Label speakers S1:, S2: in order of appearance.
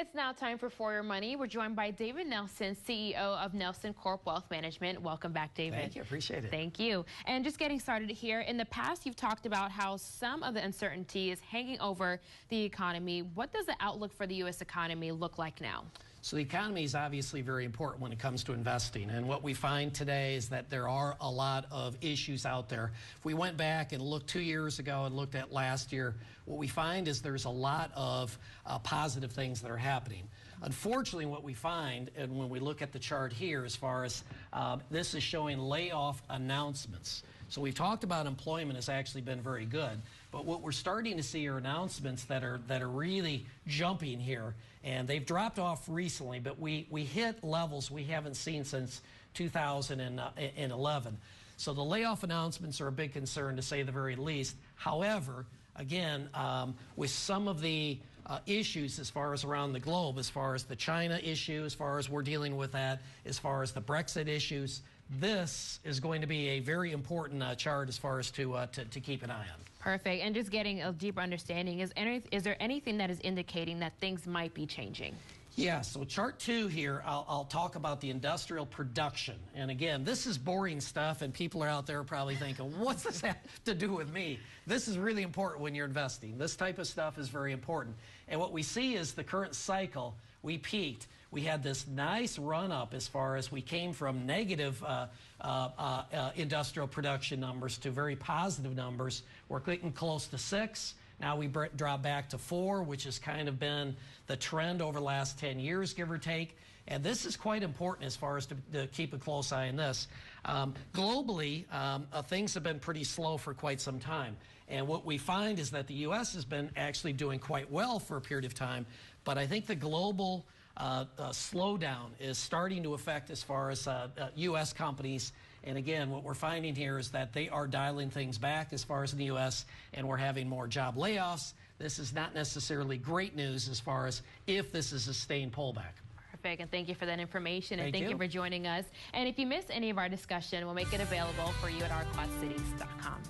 S1: It's now time for Your Money. We're joined by David Nelson, CEO of Nelson Corp Wealth Management. Welcome back, David.
S2: Thank you. Appreciate it.
S1: Thank you. And just getting started here, in the past, you've talked about how some of the uncertainty is hanging over the economy. What does the outlook for the U.S. economy look like now?
S2: So the economy is obviously very important when it comes to investing. And what we find today is that there are a lot of issues out there. If we went back and looked 2 years ago and looked at last year, what we find is there's a lot of positive things that are happening. Unfortunately, what we find, and when we look at the chart here, as far as this is showing layoff announcements. So we've talked about employment has actually been very good, but what we're starting to see are announcements that are really jumping here, and they've dropped off recently, but we hit levels we haven't seen since 2011. So the layoff announcements are a big concern, to say the very least. However, again, with some of the issues as far as around the globe, as far as the China issue, as far as we're dealing with that, as far as the Brexit issues, this is going to be a very important chart as far as to keep an eye on.
S1: Perfect. And just getting a deeper understanding, is there anything that is indicating that things might be changing?
S2: Yeah, so chart 2 here, I'll talk about the industrial production. And again, this is boring stuff, and people are out there probably thinking, what's this have to do with me? This is really important when you're investing. This type of stuff is very important. And what we see is the current cycle, we peaked. We had this nice run-up as far as we came from negative industrial production numbers to very positive numbers. We're getting close to 6. Now we drop back to 4, which has kind of been the trend over the last 10 years, give or take. And this is quite important as far as to keep a close eye on this. Globally, things have been pretty slow for quite some time. And what we find is that the U.S. has been actually doing quite well for a period of time. But I think the global slowdown is starting to affect as far as U.S. companies. And again, what we're finding here is that they are dialing things back as far as in the U.S., and we're having more job layoffs. This is not necessarily great news as far as if this is a sustained pullback.
S1: Perfect, and thank you for that information, and
S2: Thank
S1: you for joining us. And if you missed any of our discussion, we'll make it available for you at ourquadcities.com.